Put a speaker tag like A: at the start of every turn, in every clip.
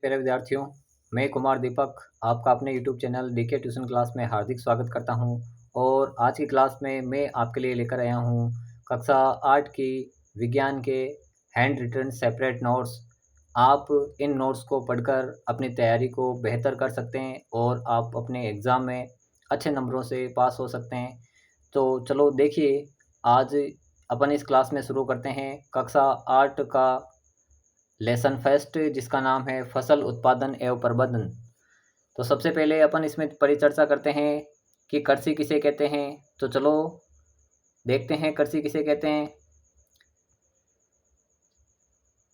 A: प्यारे विद्यार्थियों, मैं कुमार दीपक आपका अपने YouTube channel DK tuition class में हार्दिक स्वागत करता हूं। और आज की क्लास में मैं आपके लिए लेकर आया हूं कक्षा 8 की विज्ञान के हैंड रिटन सेपरेट नोट्स। आप इन नोट्स को पढ़कर अपनी तैयारी को बेहतर कर सकते हैं और आप अपने एग्ज़ाम में अच्छे नंबरों से पास हो सकते हैं। तो चलो देखिए, आज अपन इस क्लास में शुरू करते हैं कक्षा 8 का लेसन फर्स्ट, जिसका नाम है फसल उत्पादन एवं प्रबंधन। तो सबसे पहले अपन इसमें परिचर्चा करते हैं कि कृषि किसे कहते हैं। तो चलो देखते हैं कृषि किसे कहते हैं।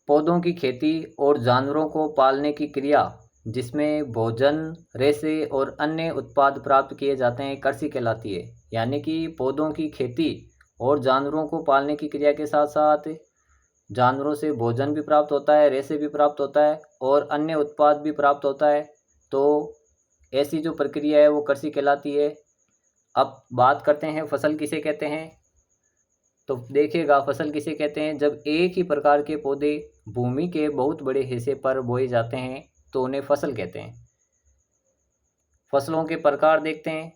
A: पौधों की खेती और जानवरों को पालने की क्रिया जिसमें भोजन, रेशे और अन्य उत्पाद प्राप्त किए जाते हैं, कृषि कहलाती है। यानी कि पौधों की खेती और जानवरों को पालने की क्रिया के साथ साथ जानवरों से भोजन भी प्राप्त होता है, रेशे भी प्राप्त होता है और अन्य उत्पाद भी प्राप्त होता है। तो ऐसी जो प्रक्रिया है वो कृषि कहलाती है। अब बात करते हैं फसल किसे कहते हैं। तो देखिएगा, फसल किसे कहते हैं, जब एक ही प्रकार के पौधे भूमि के बहुत बड़े हिस्से पर बोए जाते हैं तो उन्हें फसल कहते हैं। फसलों के प्रकार देखते हैं।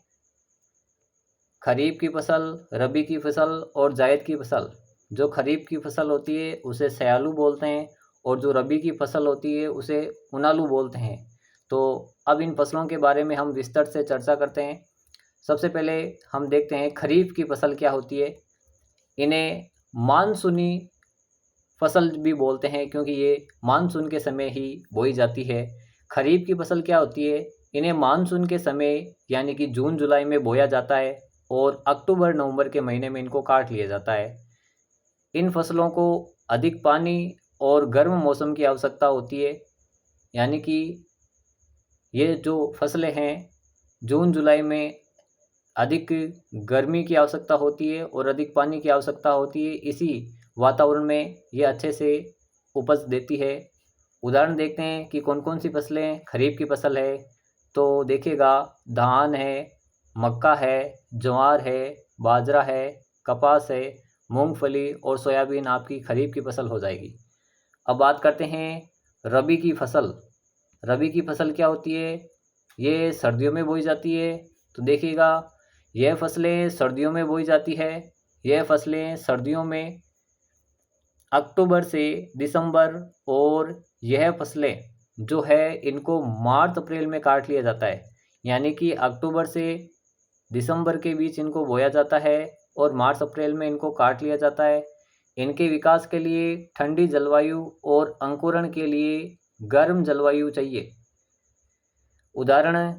A: खरीफ की फसल, रबी की फसल और जायद की फसल। जो खरीफ की फसल होती है उसे सयालू बोलते हैं और जो रबी की फसल होती है उसे उनालू बोलते हैं। तो अब इन फसलों के बारे में हम विस्तार से चर्चा करते हैं। सबसे पहले हम देखते हैं खरीफ की फसल क्या होती है। इन्हें मानसूनी फसल भी बोलते हैं क्योंकि ये मानसून के समय ही बोई जाती है। खरीफ की फसल क्या होती है, इन्हें मानसून के समय यानी कि जून जुलाई में बोया जाता है और अक्टूबर नवंबर के महीने में इनको काट लिया जाता है। इन फसलों को अधिक पानी और गर्म मौसम की आवश्यकता होती है। यानी कि ये जो फसलें हैं, जून जुलाई में अधिक गर्मी की आवश्यकता होती है और अधिक पानी की आवश्यकता होती है। इसी वातावरण में ये अच्छे से उपज देती है। उदाहरण देखते हैं कि कौन कौन सी फसलें खरीफ की फसल है। तो देखिएगा, धान है, मक्का है, ज्वार है, बाजरा है, कपास है, मूंगफली और सोयाबीन आपकी खरीफ की फसल हो जाएगी। अब बात करते हैं रबी की फसल। रबी की फसल क्या होती है, ये सर्दियों में बोई जाती है। तो देखिएगा, यह फसलें सर्दियों में बोई जाती है। यह फसलें सर्दियों में अक्टूबर से दिसंबर, और यह फसलें जो है इनको मार्च अप्रैल में काट लिया जाता है। यानी कि अक्टूबर से दिसंबर के बीच इनको बोया जाता है और मार्च अप्रैल में इनको काट लिया जाता है। इनके विकास के लिए ठंडी जलवायु और अंकुरण के लिए गर्म जलवायु चाहिए। उदाहरण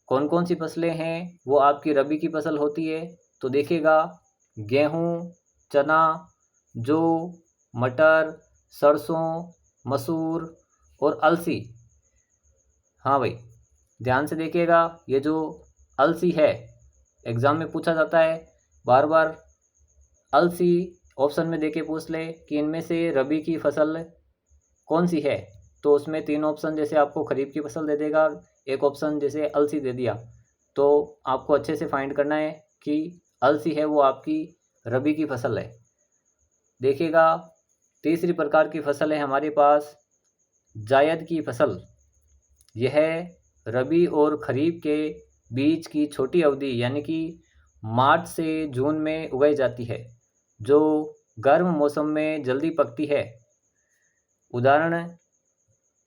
A: कौन कौन सी फसलें हैं, वो आपकी रबी की फसल होती है। तो देखिएगा, गेहूँ, चना, जौ, मटर, सरसों, मसूर और अलसी। हाँ भाई, ध्यान से देखिएगा, ये जो अलसी है एग्ज़ाम में पूछा जाता है बार बार। अलसी ऑप्शन में देके पूछ ले कि इनमें से रबी की फसल कौन सी है। तो उसमें 3 ऑप्शन जैसे आपको खरीफ की फसल दे देगा, एक ऑप्शन जैसे अलसी दे दिया। तो आपको अच्छे से फाइंड करना है कि अलसी है वो आपकी रबी की फसल है। देखिएगा, तीसरी प्रकार की फसल है हमारे पास जायद की फसल। यह रबी और खरीफ के बीच की छोटी अवधि यानी कि मार्च से जून में उगाई जाती है, जो गर्म मौसम में जल्दी पकती है। उदाहरण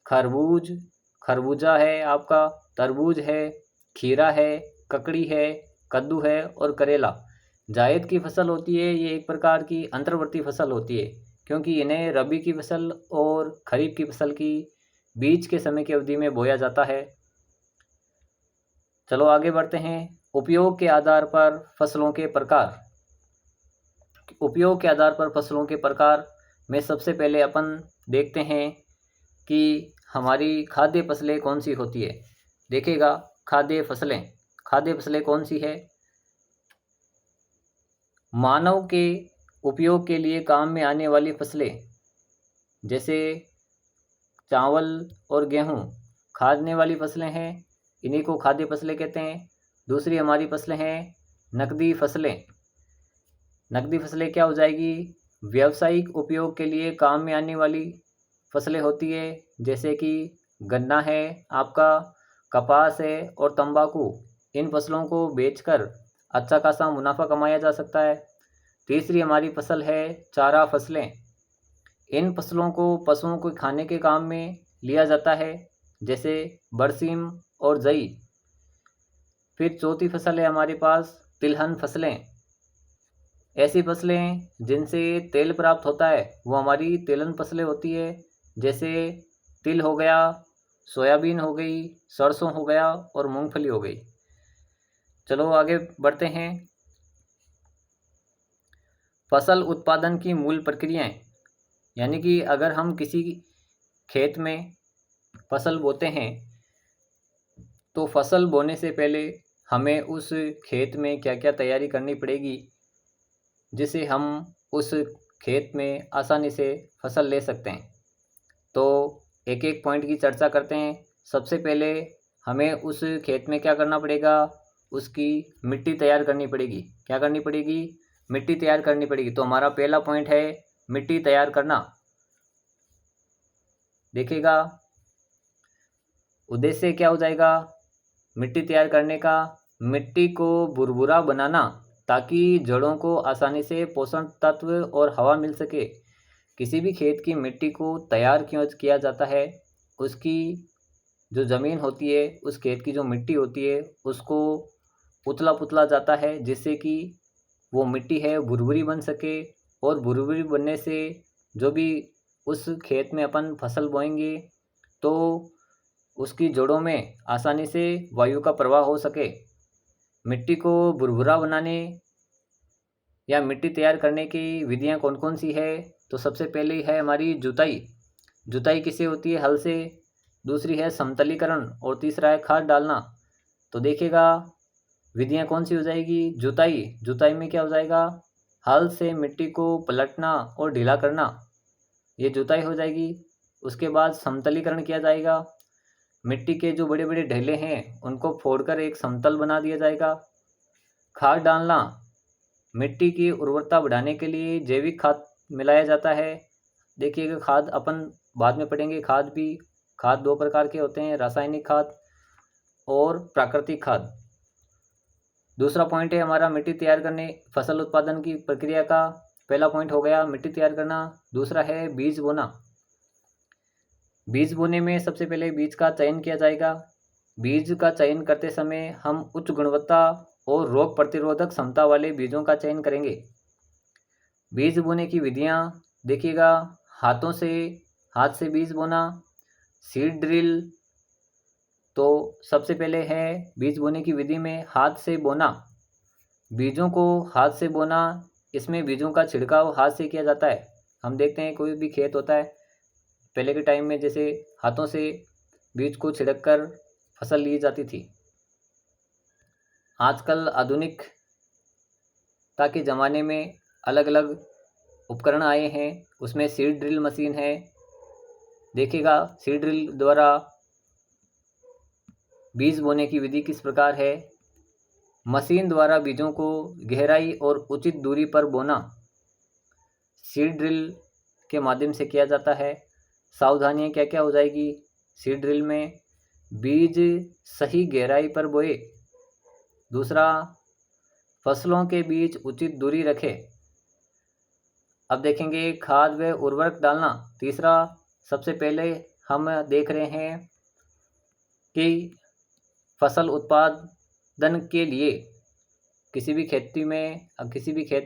A: खरबूजा है आपका, तरबूज है, खीरा है, ककड़ी है, कद्दू है और करेला। जायद की फसल होती है, ये एक प्रकार की अंतर्वर्ती फसल होती है क्योंकि इन्हें रबी की फसल और खरीफ की फसल की बीच के समय की अवधि में बोया जाता है। चलो आगे बढ़ते हैं। उपयोग के आधार पर फसलों के प्रकार। उपयोग के आधार पर फसलों के प्रकार में सबसे पहले अपन देखते हैं कि हमारी खाद्य फसलें कौन सी होती है। देखिएगा, खाद्य फसलें कौन सी है, मानव के उपयोग के लिए काम में आने वाली फसलें जैसे चावल और गेहूँ खाने वाली फसलें हैं, इन्हीं को खाद्य फसलें कहते हैं। दूसरी हमारी फसलें हैं नकदी फसलें। नकदी फसलें क्या हो जाएगी, व्यावसायिक उपयोग के लिए काम में आने वाली फसलें होती है, जैसे कि गन्ना है आपका, कपास है और तंबाकू, इन फसलों को बेचकर अच्छा खासा मुनाफा कमाया जा सकता है। तीसरी हमारी फसल है चारा फसलें। इन फसलों को पशुओं को खाने के काम में लिया जाता है, जैसे बरसीम और जई। फिर चौथी फसल है हमारे पास तिलहन फसलें। ऐसी फसलें जिनसे तेल प्राप्त होता है वो हमारी तिलहन फसलें होती है, जैसे तिल हो गया, सोयाबीन हो गई, सरसों हो गया और मूंगफली हो गई। चलो आगे बढ़ते हैं। फसल उत्पादन की मूल प्रक्रियाएं, यानी कि अगर हम किसी खेत में फसल बोते हैं तो फसल बोने से पहले हमें उस खेत में क्या क्या तैयारी करनी पड़ेगी, जिससे हम उस खेत में आसानी से फसल ले सकते हैं। तो एक एक पॉइंट की चर्चा करते हैं। सबसे पहले हमें उस खेत में क्या करना पड़ेगा, उसकी मिट्टी तैयार करनी पड़ेगी। क्या करनी पड़ेगी? मिट्टी तैयार करनी पड़ेगी। तो हमारा पहला पॉइंट है मिट्टी तैयार करना। देखिएगा उद्देश्य क्या हो जाएगा मिट्टी तैयार करने का, मिट्टी को भुरभुरा बनाना ताकि जड़ों को आसानी से पोषण तत्व और हवा मिल सके। किसी भी खेत की मिट्टी को तैयार क्यों किया जाता है, उसकी जो ज़मीन होती है, उस खेत की जो मिट्टी होती है उसको उतला पुतला जाता है, जिससे कि वो मिट्टी है भुरभुरी बन सके। और भुरभुरी बनने से जो भी उस खेत में अपन फसल बोएंगे तो उसकी जड़ों में आसानी से वायु का प्रवाह हो सके। मिट्टी को भुरभुरा बनाने या मिट्टी तैयार करने की विधियां कौन कौन सी है, तो सबसे पहले है हमारी जुताई। जुताई किससे होती है? हल से। दूसरी है समतलीकरण और तीसरा है खाद डालना। तो देखिएगा विधियां कौन सी हो जाएगी। जुताई में क्या हो जाएगा, हल से मिट्टी को पलटना और ढीला करना, ये जुताई हो जाएगी। उसके बाद समतलीकरण किया जाएगा, मिट्टी के जो बड़े बड़े ढेले हैं उनको फोड़कर एक समतल बना दिया जाएगा। खाद डालना, मिट्टी की उर्वरता बढ़ाने के लिए जैविक खाद मिलाया जाता है। देखिएगा खाद अपन बाद में पढ़ेंगे। खाद दो प्रकार के होते हैं, रासायनिक खाद और प्राकृतिक खाद। दूसरा पॉइंट है हमारा मिट्टी तैयार करने फसल उत्पादन की प्रक्रिया का। पहला पॉइंट हो गया मिट्टी तैयार करना। दूसरा है बीज बोना। बीज बोने में सबसे पहले बीज का चयन किया जाएगा। बीज का चयन करते समय हम उच्च गुणवत्ता और रोग प्रतिरोधक क्षमता वाले बीजों का चयन करेंगे। बीज बोने की विधियां देखिएगा, हाथ से बीज बोना, सीड ड्रिल। तो सबसे पहले है बीज बोने की विधि में हाथ से बोना। बीजों को हाथ से बोना, इसमें बीजों का छिड़काव हाथ से किया जाता है। हम देखते हैं कोई भी खेत होता है, पहले के टाइम में जैसे हाथों से बीज को छिड़क कर फसल ली जाती थी। आजकल आधुनिकता के ज़माने में अलग अलग उपकरण आए हैं, उसमें सीड ड्रिल मशीन है। देखिएगा सीड ड्रिल द्वारा बीज बोने की विधि किस प्रकार है। मशीन द्वारा बीजों को गहराई और उचित दूरी पर बोना सीड ड्रिल के माध्यम से किया जाता है। सावधानियां क्या क्या हो जाएगी सीड ड्रिल में, बीज सही गहराई पर बोए। दूसरा, फसलों के बीच उचित दूरी रखें। अब देखेंगे खाद व उर्वरक डालना। तीसरा, सबसे पहले हम देख रहे हैं कि फसल उत्पादन के लिए किसी भी खेत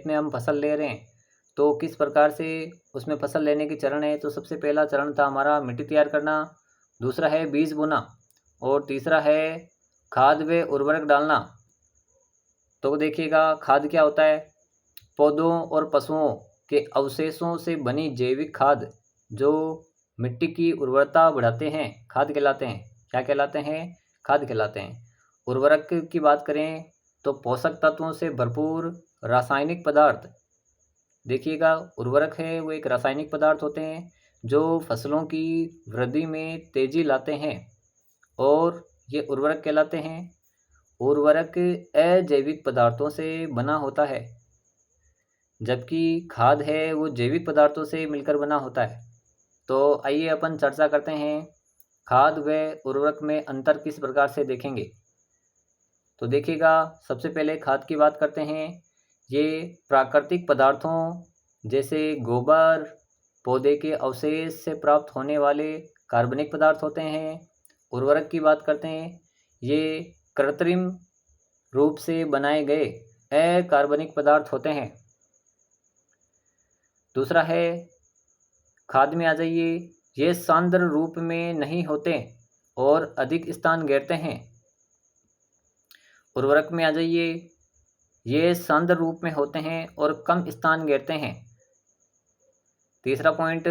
A: में हम फसल ले रहे हैं तो किस प्रकार से उसमें फसल लेने की चरण है। तो सबसे पहला चरण था हमारा मिट्टी तैयार करना, दूसरा है बीज बोना और तीसरा है खाद व उर्वरक डालना। तो देखिएगा खाद क्या होता है, पौधों और पशुओं के अवशेषों से बनी जैविक खाद जो मिट्टी की उर्वरता बढ़ाते हैं, खाद कहलाते हैं। क्या कहलाते हैं? खाद कहलाते हैं। उर्वरक की बात करें तो पोषक तत्वों से भरपूर रासायनिक पदार्थ। देखिएगा उर्वरक है वो एक रासायनिक पदार्थ होते हैं जो फसलों की वृद्धि में तेजी लाते हैं और ये उर्वरक कहलाते हैं। उर्वरक अजैविक पदार्थों से बना होता है, जबकि खाद है वो जैविक पदार्थों से मिलकर बना होता है। तो आइए अपन चर्चा करते हैं खाद व उर्वरक में अंतर किस प्रकार से देखेंगे। तो देखिएगा, सबसे पहले खाद की बात करते हैं। ये प्राकृतिक पदार्थों जैसे गोबर, पौधे के अवशेष से प्राप्त होने वाले कार्बनिक पदार्थ होते हैं। उर्वरक की बात करते हैं, ये कृत्रिम रूप से बनाए गए अकार्बनिक पदार्थ होते हैं। दूसरा है, खाद में आ जाइए, ये सांद्र रूप में नहीं होते और अधिक स्थान घेरते हैं। उर्वरक में आ जाइए, ये सांद्र रूप में होते हैं और कम स्थान घेरते हैं। तीसरा पॉइंट,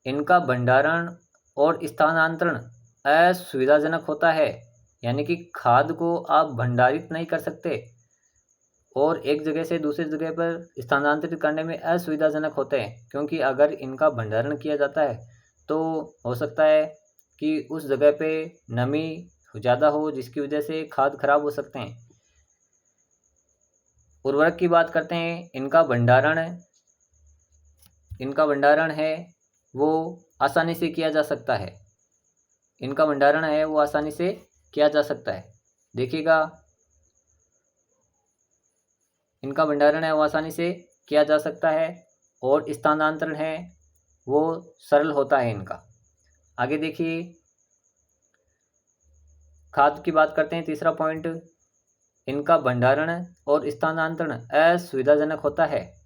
A: इनका भंडारण और स्थानांतरण असुविधाजनक होता है, यानी कि खाद को आप भंडारित नहीं कर सकते और एक जगह से दूसरी जगह पर स्थानांतरित करने में असुविधाजनक होते हैं, क्योंकि अगर इनका भंडारण किया जाता है तो हो सकता है कि उस जगह पे नमी ज़्यादा हो, जिसकी वजह से खाद खराब हो सकते हैं। उर्वरक की बात करते हैं, इनका भंडारण है वो आसानी से किया जा सकता है। इनका भंडारण है वो आसानी से किया जा सकता है। देखिएगा, इनका भंडारण है वो आसानी से किया जा सकता है और स्थानांतरण है वो सरल होता है इनका। आगे देखिए, खाद की बात करते हैं। तीसरा पॉइंट, इनका भंडारण और स्थानांतरण असुविधाजनक होता है।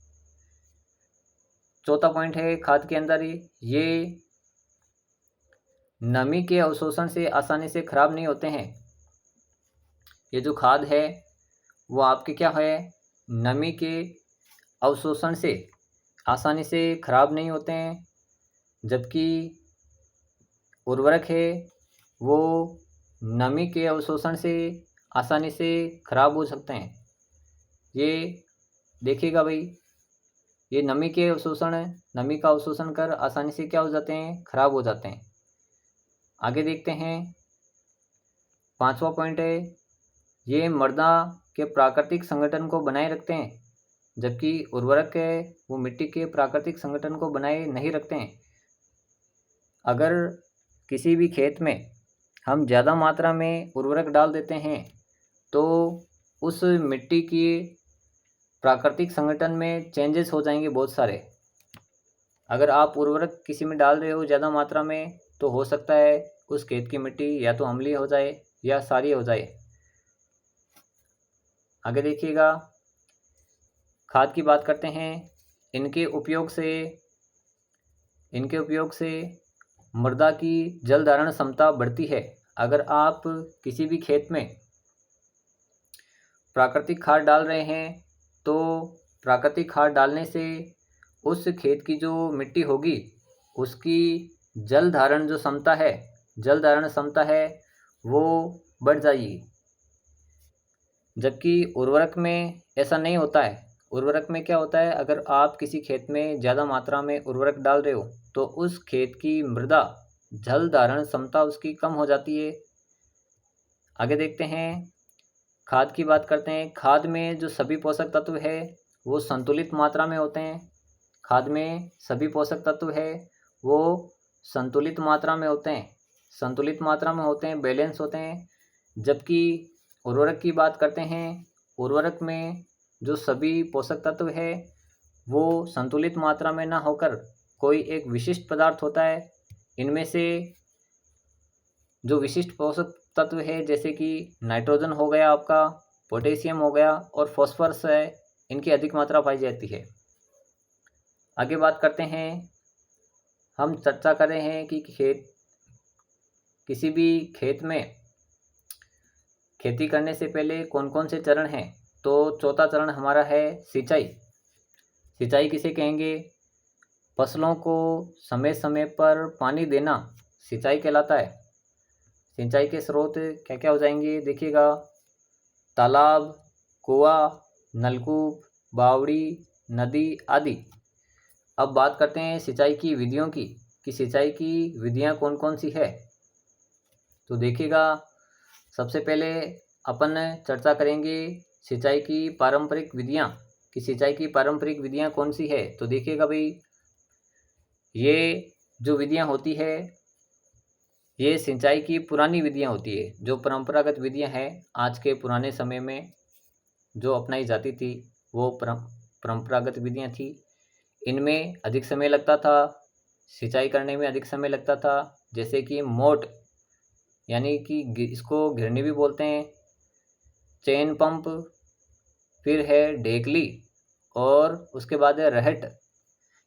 A: चौथा पॉइंट है, खाद के अंदर ये नमी के अवशोषण से आसानी से खराब नहीं होते हैं। ये जो खाद है वो आपके क्या है, नमी के अवशोषण से आसानी से खराब नहीं होते हैं, जबकि उर्वरक है वो नमी के अवशोषण से आसानी से खराब हो सकते हैं। ये देखिएगा भाई, ये नमी का अवशोषण कर आसानी से क्या हो जाते हैं, खराब हो जाते हैं। आगे देखते हैं, पांचवा पॉइंट है, ये मृदा के प्राकृतिक संगठन को बनाए रखते हैं, जबकि उर्वरक है वो मिट्टी के प्राकृतिक संगठन को बनाए नहीं रखते हैं। अगर किसी भी खेत में हम ज़्यादा मात्रा में उर्वरक डाल देते हैं तो उस मिट्टी की प्राकृतिक संगठन में चेंजेस हो जाएंगे बहुत सारे। अगर आप उर्वरक किसी में डाल रहे हो ज़्यादा मात्रा में, तो हो सकता है उस खेत की मिट्टी या तो अम्लीय हो जाए या क्षारीय हो जाए। आगे देखिएगा, खाद की बात करते हैं। इनके उपयोग से मृदा की जल धारण क्षमता बढ़ती है। अगर आप किसी भी खेत में प्राकृतिक खाद डाल रहे हैं तो प्राकृतिक खाद डालने से उस खेत की जो मिट्टी होगी उसकी जल धारण क्षमता है वो बढ़ जाएगी। जबकि उर्वरक में ऐसा नहीं होता है। उर्वरक में क्या होता है, अगर आप किसी खेत में ज़्यादा मात्रा में उर्वरक डाल रहे हो तो उस खेत की मृदा जल धारण क्षमता उसकी कम हो जाती है। आगे देखते हैं, खाद की बात करते हैं। खाद में जो सभी पोषक तत्व है वो संतुलित मात्रा में होते हैं। खाद में सभी पोषक तत्व है वो संतुलित मात्रा में होते हैं, बैलेंस होते हैं। जबकि उर्वरक की बात करते हैं, उर्वरक में जो सभी पोषक तत्व है वो संतुलित मात्रा में ना होकर कोई एक विशिष्ट पदार्थ होता है। इनमें से जो विशिष्ट पोषक तत्व है जैसे कि नाइट्रोजन हो गया, आपका पोटेशियम हो गया और फॉस्फोरस है, इनकी अधिक मात्रा पाई जाती है। आगे बात करते हैं, हम चर्चा कर रहे हैं कि किसी भी खेत में खेती करने से पहले कौन कौन से चरण हैं। तो चौथा चरण हमारा है सिंचाई। सिंचाई किसे कहेंगे, फसलों को समय समय पर पानी देना सिंचाई कहलाता है। सिंचाई के स्रोत क्या क्या हो जाएंगे, देखिएगा, तालाब, कुआं, नलकूप, बावड़ी, नदी आदि। अब बात करते हैं सिंचाई की विधियों की, कि सिंचाई की विधियां कौन कौन सी है। तो देखिएगा, सबसे पहले अपन चर्चा करेंगे सिंचाई की पारंपरिक विधियां, कि सिंचाई की पारंपरिक विधियां कौन सी है। तो देखिएगा भाई, ये जो विधियां होती है ये सिंचाई की पुरानी विधियां होती है। जो परंपरागत विधियां हैं आज के पुराने समय में जो अपनाई जाती थी वो परंपरागत विधियां थी। इनमें अधिक समय लगता था, सिंचाई करने में अधिक समय लगता था। जैसे कि मोट यानी कि इसको घिरनी भी बोलते हैं, चेन पंप, फिर है ढेकली और उसके बाद है रहट।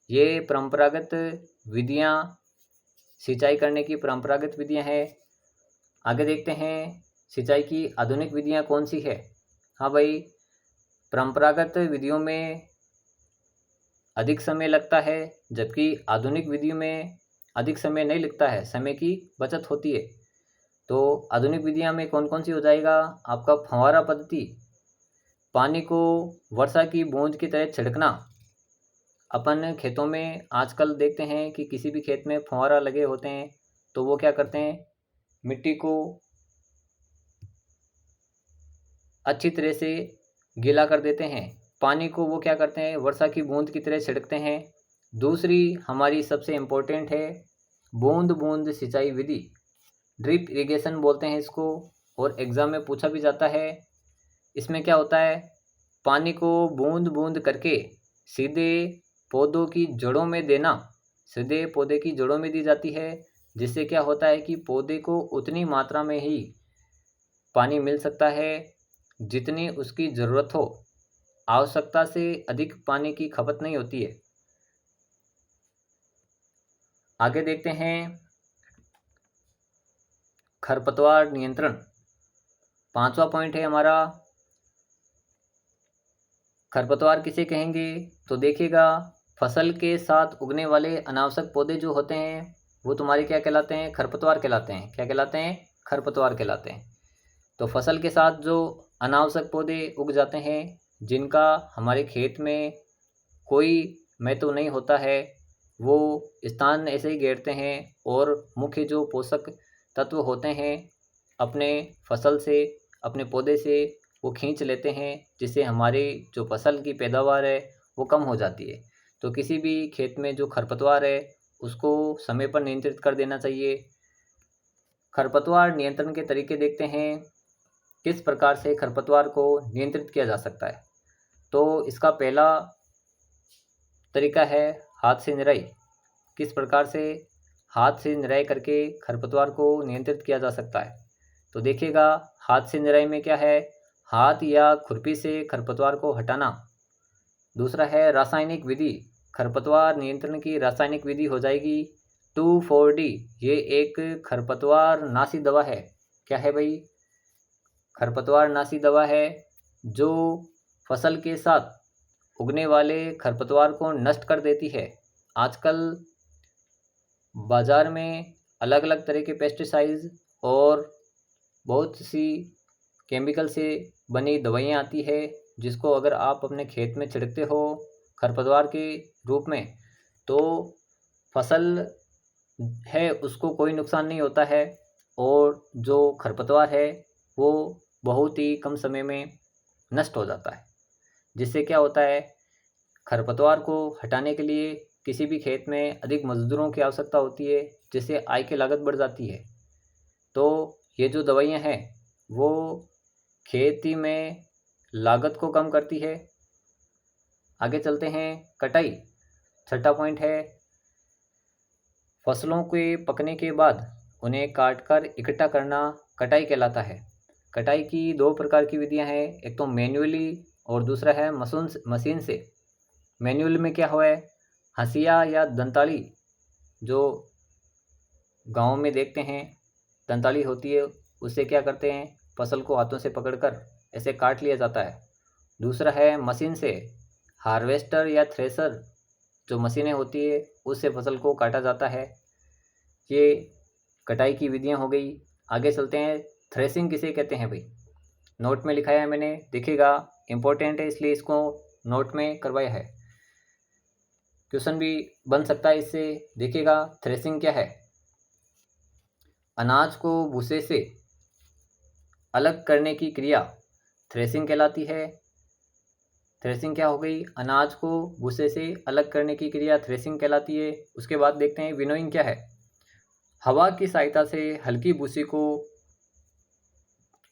A: ये परंपरागत विधियां, सिंचाई करने की परंपरागत विधियां हैं। आगे देखते हैं सिंचाई की आधुनिक विधियां कौन सी है। हाँ भाई, परंपरागत विधियों में अधिक समय लगता है, जबकि आधुनिक विधियों में अधिक समय नहीं लगता है, समय की बचत होती है। तो आधुनिक विधियां में कौन कौन सी हो जाएगा आपका? फव्वारा पद्धति, पानी को वर्षा की बूंद की तरह छिड़कना। अपन खेतों में आजकल देखते हैं कि किसी भी खेत में फव्वारा लगे होते हैं, तो वो क्या करते हैं, मिट्टी को अच्छी तरह से गीला कर देते हैं। पानी को वो क्या करते हैं, वर्षा की बूंद की तरह छिड़कते हैं। दूसरी हमारी सबसे इम्पोर्टेंट है बूंद बूंद सिंचाई विधि, ड्रिप इरिगेशन बोलते हैं इसको, और एग्ज़ाम में पूछा भी जाता है। इसमें क्या होता है, पानी को बूंद बूंद करके सीधे पौधों की जड़ों में देना, सीधे पौधे की जड़ों में दी जाती है। जिससे क्या होता है कि पौधे को उतनी मात्रा में ही पानी मिल सकता है जितनी उसकी ज़रूरत हो। आवश्यकता से अधिक पानी की खपत नहीं होती है। आगे देखते हैं खरपतवार नियंत्रण, पांचवा पॉइंट है हमारा। खरपतवार किसे कहेंगे? तो देखिएगा, फसल के साथ उगने वाले अनावश्यक पौधे जो होते हैं वो तुम्हारे क्या कहलाते हैं? खरपतवार कहलाते हैं। क्या कहलाते हैं? खरपतवार कहलाते हैं। तो फसल के साथ जो अनावश्यक पौधे उग जाते हैं, जिनका हमारे खेत में कोई महत्व नहीं होता है, वो स्थान ऐसे ही घेरते हैं और मुख्य जो पोषक तत्व होते हैं अपने फसल से, अपने पौधे से वो खींच लेते हैं, जिससे हमारी जो फसल की पैदावार है वो कम हो जाती है। तो किसी भी खेत में जो खरपतवार है उसको समय पर नियंत्रित कर देना चाहिए। खरपतवार नियंत्रण के तरीके देखते हैं, किस प्रकार से खरपतवार को नियंत्रित किया जा सकता है। तो इसका पहला तरीका है हाथ से निराई। किस प्रकार से हाथ से निराई करके खरपतवार को नियंत्रित किया जा सकता है? तो देखिएगा, हाथ से निराई में क्या है, हाथ या खुरपी से खरपतवार को हटाना। दूसरा है रासायनिक विधि, खरपतवार नियंत्रण की रासायनिक विधि हो जाएगी 2,4-D। ये एक खरपतवार नाशी दवा है। क्या है भाई? खरपतवार नाशी दवा है जो फसल के साथ उगने वाले खरपतवार को नष्ट कर देती है। आजकल बाज़ार में अलग अलग तरह के पेस्टिसाइड्स और बहुत सी केमिकल से बनी दवाइयाँ आती है, जिसको अगर आप अपने खेत में छिड़कते हो खरपतवार के रूप में, तो फसल है उसको कोई नुकसान नहीं होता है, और जो खरपतवार है वो बहुत ही कम समय में नष्ट हो जाता है। जिससे क्या होता है, खरपतवार को हटाने के लिए किसी भी खेत में अधिक मजदूरों की आवश्यकता होती है, जिससे आय की लागत बढ़ जाती है। तो ये जो दवाइयाँ हैं वो खेती में लागत को कम करती है। आगे चलते हैं, कटाई, छठा पॉइंट है फसलों के पकने के बाद उन्हें काटकर इकट्ठा करना कटाई कहलाता है। कटाई की दो प्रकार की विधियां हैं, एक तो मैन्युअली और दूसरा है मशीन से। मैन्युअल में क्या हुआ है, हंसिया या दंताली, जो गाँव में देखते हैं दंताली होती है, उससे क्या करते हैं, फसल को हाथों से पकड़कर ऐसे काट लिया जाता है। दूसरा है मशीन से, हार्वेस्टर या थ्रेसर जो मशीनें होती है उससे फसल को काटा जाता है। ये कटाई की विधियां हो गई। आगे चलते हैं, थ्रेसिंग किसे कहते हैं भाई? नोट में लिखाया है मैंने, देखिएगा इम्पोर्टेंट है इसलिए इसको नोट में करवाया है, क्वेश्चन भी बन सकता है इससे। देखिएगा थ्रेसिंग क्या है, अनाज को भूसे से अलग करने की क्रिया थ्रेसिंग कहलाती है। थ्रेसिंग क्या हो गई, अनाज को भूसे से अलग करने की क्रिया थ्रेसिंग कहलाती है। उसके बाद देखते हैं विनोइंग क्या है, हवा की सहायता से हल्की भूसी को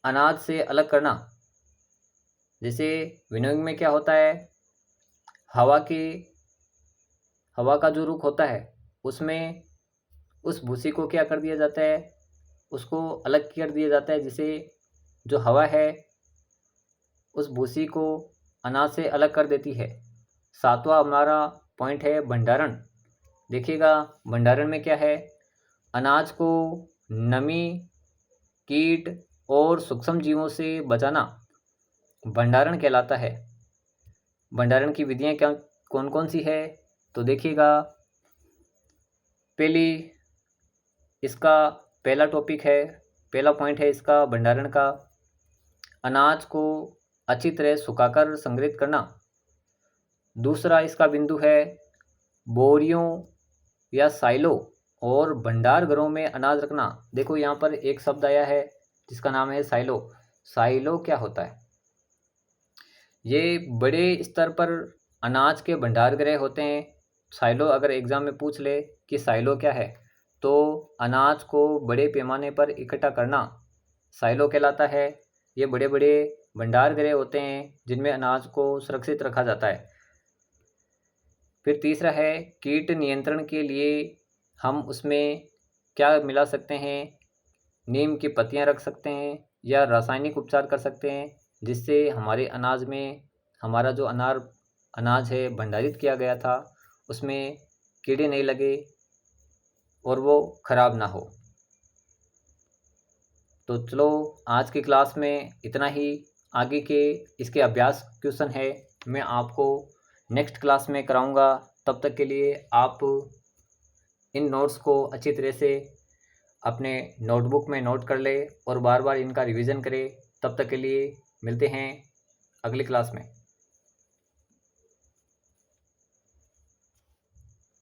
A: अनाज से अलग करना। जैसे विनोइंग में क्या होता है, हवा का जो रुख होता है उसमें उस भूसी को क्या कर दिया जाता है, उसको अलग कर दिया जाता है, जिसे जो हवा है उस भूसी को अनाज से अलग कर देती है। सातवां हमारा पॉइंट है भंडारण। देखिएगा भंडारण में क्या है, अनाज को नमी, कीट और सूक्ष्म जीवों से बचाना भंडारण कहलाता है। भंडारण की विधियां क्या कौन कौन सी है, तो देखिएगा इसका पहला टॉपिक है, पहला पॉइंट है इसका भंडारण का, अनाज को अच्छी तरह सुखाकर संग्रहित करना। दूसरा इसका बिंदु है बोरियों या साइलो और भंडार घरों में अनाज रखना। देखो यहाँ पर एक शब्द आया है जिसका नाम है साइलो। साइलो क्या होता है, ये बड़े स्तर पर अनाज के भंडार गृह होते हैं। साइलो अगर एग्जाम में पूछ ले कि साइलो क्या है, तो अनाज को बड़े पैमाने पर इकट्ठा करना साइलो कहलाता है। ये बड़े बड़े भंडार गृह होते हैं जिनमें अनाज को सुरक्षित रखा जाता है। फिर तीसरा है कीट नियंत्रण के लिए हम उसमें क्या मिला सकते हैं, नीम की पत्तियां रख सकते हैं या रासायनिक उपचार कर सकते हैं, जिससे हमारे अनाज में, हमारा जो अनाज है भंडारित किया गया था उसमें कीड़े नहीं लगे और वो ख़राब ना हो। तो चलो आज की क्लास में इतना ही। आगे के इसके अभ्यास क्वेश्चन है मैं आपको नेक्स्ट क्लास में कराऊंगा। तब तक के लिए आप इन नोट्स को अच्छी तरह से अपने नोटबुक में नोट कर ले और बार बार इनका रिवीजन करें। तब तक के लिए मिलते हैं अगली क्लास में।